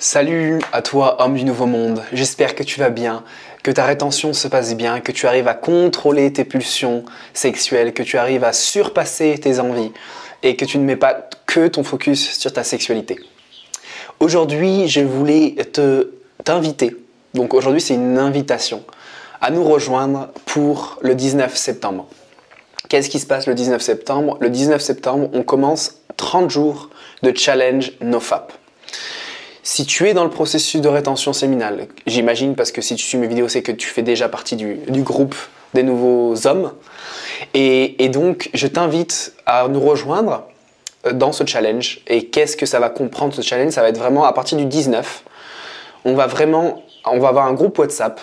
Salut à toi, homme du nouveau monde. J'espère que tu vas bien, que ta rétention se passe bien, que tu arrives à contrôler tes pulsions sexuelles, que tu arrives à surpasser tes envies et que tu ne mets pas que ton focus sur ta sexualité. Aujourd'hui, je voulais t'inviter. Donc aujourd'hui, c'est une invitation à nous rejoindre pour le 19 septembre. Qu'est-ce qui se passe le 19 septembre? Le 19 septembre, on commence 30 jours de challenge NoFap. Si tu es dans le processus de rétention séminale, j'imagine parce que si tu suis mes vidéos, c'est que tu fais déjà partie du groupe des nouveaux hommes. Et donc, je t'invite à nous rejoindre dans ce challenge. Et qu'est-ce que ça va comprendre ce challenge? Ça va être vraiment à partir du 19. On va avoir un groupe WhatsApp.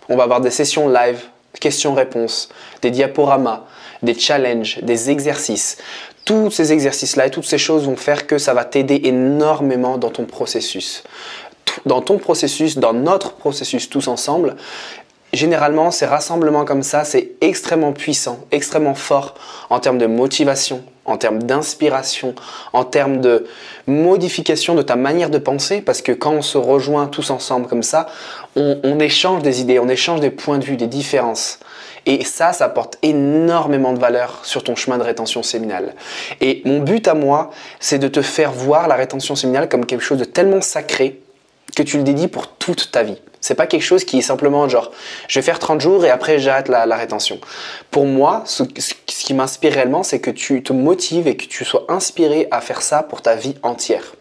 On va avoir des sessions live, questions-réponses, des diaporamas, des challenges, des exercices. Tous ces exercices-là et toutes ces choses vont faire que ça va t'aider énormément dans ton processus. Dans ton processus, dans notre processus tous ensemble, généralement, ces rassemblements comme ça, c'est extrêmement puissant, extrêmement fort en termes de motivation, en termes d'inspiration, en termes de modification de ta manière de penser, parce que quand on se rejoint tous ensemble comme ça, on échange des idées, on échange des points de vue, des différences. Et ça apporte énormément de valeur sur ton chemin de rétention séminale. Et mon but à moi, c'est de te faire voir la rétention séminale comme quelque chose de tellement sacré que tu le dédies pour toute ta vie. C'est pas quelque chose qui est simplement genre, je vais faire 30 jours et après j'arrête la rétention. Pour moi, ce qui m'inspire réellement, c'est que tu te motives et que tu sois inspiré à faire ça pour ta vie entière.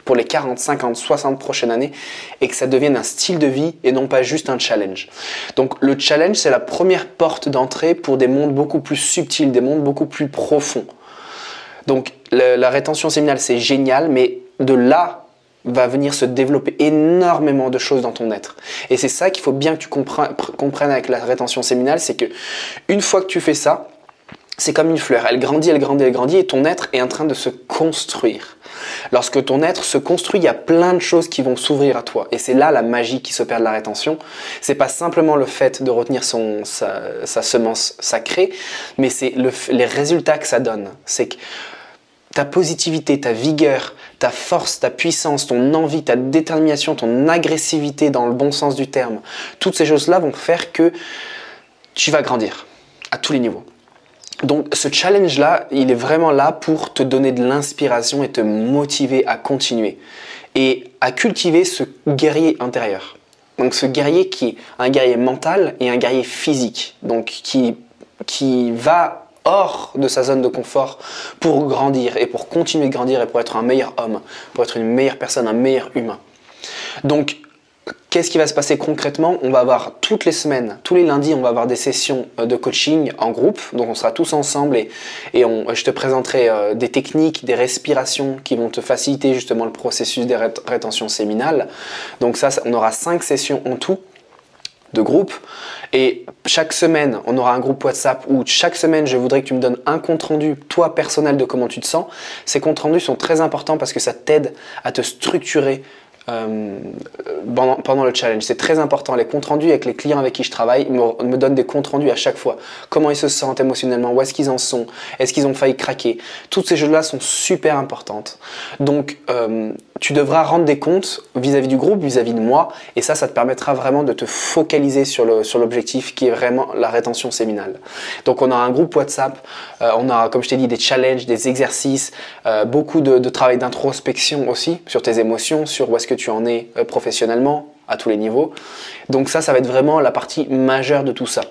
Pour les 40, 50, 60 prochaines années et que ça devienne un style de vie et non pas juste un challenge. Donc le challenge, c'est la première porte d'entrée pour des mondes beaucoup plus subtils, des mondes beaucoup plus profonds. Donc la rétention séminale, c'est génial, mais de là va venir se développer énormément de choses dans ton être. Et c'est ça qu'il faut bien que tu comprennes avec la rétention séminale, c'est que une fois que tu fais ça, c'est comme une fleur, elle grandit, elle grandit, elle grandit et ton être est en train de se construire. Lorsque ton être se construit, il y a plein de choses qui vont s'ouvrir à toi. Et c'est là la magie qui s'opère de la rétention. C'est pas simplement le fait de retenir sa semence sacrée, mais c'est les résultats que ça donne. C'est que ta positivité, ta vigueur, ta force, ta puissance, ton envie, ta détermination, ton agressivité dans le bon sens du terme, toutes ces choses-là vont faire que tu vas grandir à tous les niveaux. Donc ce challenge-là, il est vraiment là pour te donner de l'inspiration et te motiver à continuer et à cultiver ce guerrier intérieur. Donc ce guerrier qui est un guerrier mental et un guerrier physique, donc qui va hors de sa zone de confort pour grandir et pour continuer de grandir et pour être un meilleur homme, pour être une meilleure personne, un meilleur humain. Donc qu'est-ce qui va se passer concrètement? On va avoir toutes les semaines, tous les lundis, on va avoir des sessions de coaching en groupe. Donc on sera tous ensemble et je te présenterai des techniques, des respirations qui vont te faciliter justement le processus des rétentions séminales. Donc ça, on aura 5 sessions en tout de groupe. Et chaque semaine, on aura un groupe WhatsApp où chaque semaine, je voudrais que tu me donnes un compte rendu, toi personnel, de comment tu te sens. Ces comptes rendus sont très importants parce que ça t'aide à te structurer pendant le challenge. C'est très important. Les comptes rendus avec les clients avec qui je travaille me donnent des comptes rendus à chaque fois. Comment ils se sentent émotionnellement, où est-ce qu'ils en sont, est-ce qu'ils ont failli craquer. Toutes ces choses-là sont super importantes. Donc, tu devras rendre des comptes vis-à-vis du groupe, vis-à-vis de moi, et ça te permettra vraiment de te focaliser sur l'objectif qui est vraiment la rétention séminale. Donc, on a un groupe WhatsApp, on a, comme je t'ai dit, des challenges, des exercices, beaucoup de travail d'introspection aussi sur tes émotions, sur où est-ce que tu en es professionnellement, à tous les niveaux. Donc ça va être vraiment la partie majeure de tout ça.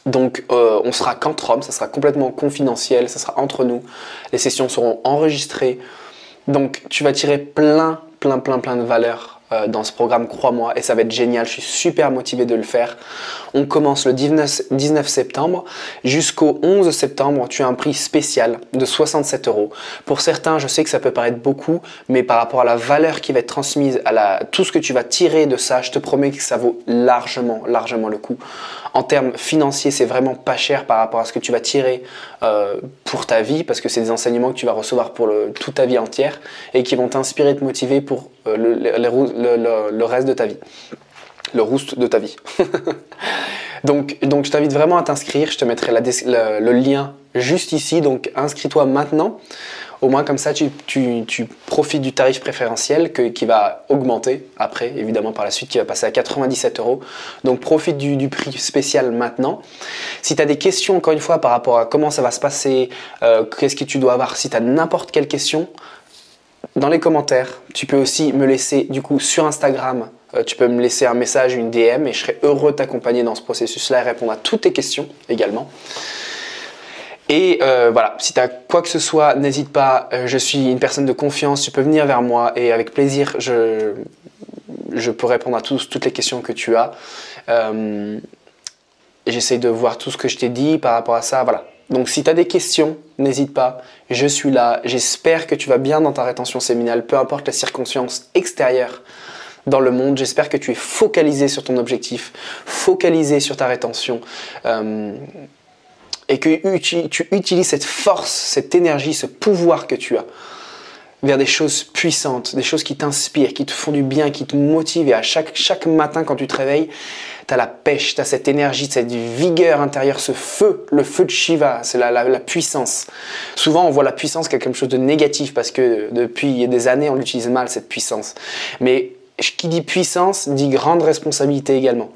Donc on sera qu'entre hommes, ça sera complètement confidentiel, ça sera entre nous. Les sessions seront enregistrées. Donc tu vas tirer plein de valeurs dans ce programme, crois-moi, et ça va être génial. Je suis super motivé de le faire. On commence le 19 septembre jusqu'au 11 septembre. Tu as un prix spécial de 67 €. Pour certains, je sais que ça peut paraître beaucoup, mais par rapport à la valeur qui va être transmise, tout ce que tu vas tirer de ça, je te promets que ça vaut largement le coup. En termes financiers, c'est vraiment pas cher par rapport à ce que tu vas tirer pour ta vie, parce que c'est des enseignements que tu vas recevoir pour toute ta vie entière et qui vont t'inspirer et te motiver pour le reste de ta vie. Le roost de ta vie. donc je t'invite vraiment à t'inscrire. Je te mettrai le lien juste ici. Donc inscris-toi maintenant. Au moins comme ça, tu profites du tarif préférentiel qui va augmenter après, évidemment par la suite, qui va passer à 97 €. Donc profite du prix spécial maintenant. Si tu as des questions, encore une fois, par rapport à comment ça va se passer, qu'est-ce que tu dois avoir, si tu as n'importe quelle question, dans les commentaires, tu peux aussi me laisser du coup sur Instagram, tu peux me laisser un message, une DM et je serai heureux de t'accompagner dans ce processus-là et répondre à toutes tes questions également. Et voilà, si tu as quoi que ce soit, n'hésite pas, je suis une personne de confiance, tu peux venir vers moi et avec plaisir, je peux répondre à toutes les questions que tu as. J'essaie de voir tout ce que je t'ai dit par rapport à ça, voilà. Donc si tu as des questions, n'hésite pas, je suis là. J'espère que tu vas bien dans ta rétention séminale, peu importe les circonstances extérieures dans le monde. J'espère que tu es focalisé sur ton objectif, focalisé sur ta rétention et que tu utilises cette force, cette énergie, ce pouvoir que tu as vers des choses puissantes, des choses qui t'inspirent, qui te font du bien, qui te motivent. Et à chaque matin quand tu te réveilles, tu as la pêche, tu as cette énergie, cette vigueur intérieure, ce feu, le feu de Shiva, c'est la puissance. Souvent, on voit la puissance comme quelque chose de négatif parce que depuis des années, on l'utilise mal, cette puissance. Mais qui dit puissance, dit grande responsabilité également.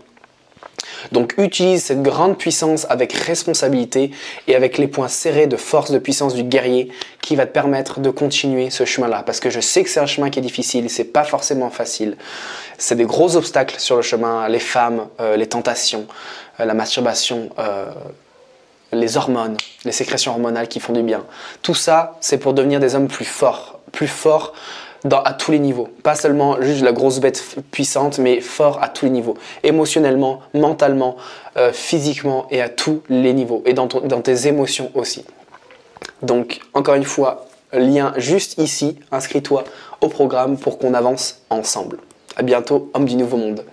Donc utilise cette grande puissance avec responsabilité et avec les points serrés de force, de puissance du guerrier qui va te permettre de continuer ce chemin-là. Parce que je sais que c'est un chemin qui est difficile, c'est pas forcément facile. C'est des gros obstacles sur le chemin, les femmes, les tentations, la masturbation, les hormones, les sécrétions hormonales qui font du bien. Tout ça, c'est pour devenir des hommes plus forts à tous les niveaux. Pas seulement juste la grosse bête puissante, mais fort à tous les niveaux. Émotionnellement, mentalement, physiquement et à tous les niveaux. Et dans tes émotions aussi. Donc, encore une fois, lien juste ici. Inscris-toi au programme pour qu'on avance ensemble. À bientôt, homme du nouveau monde.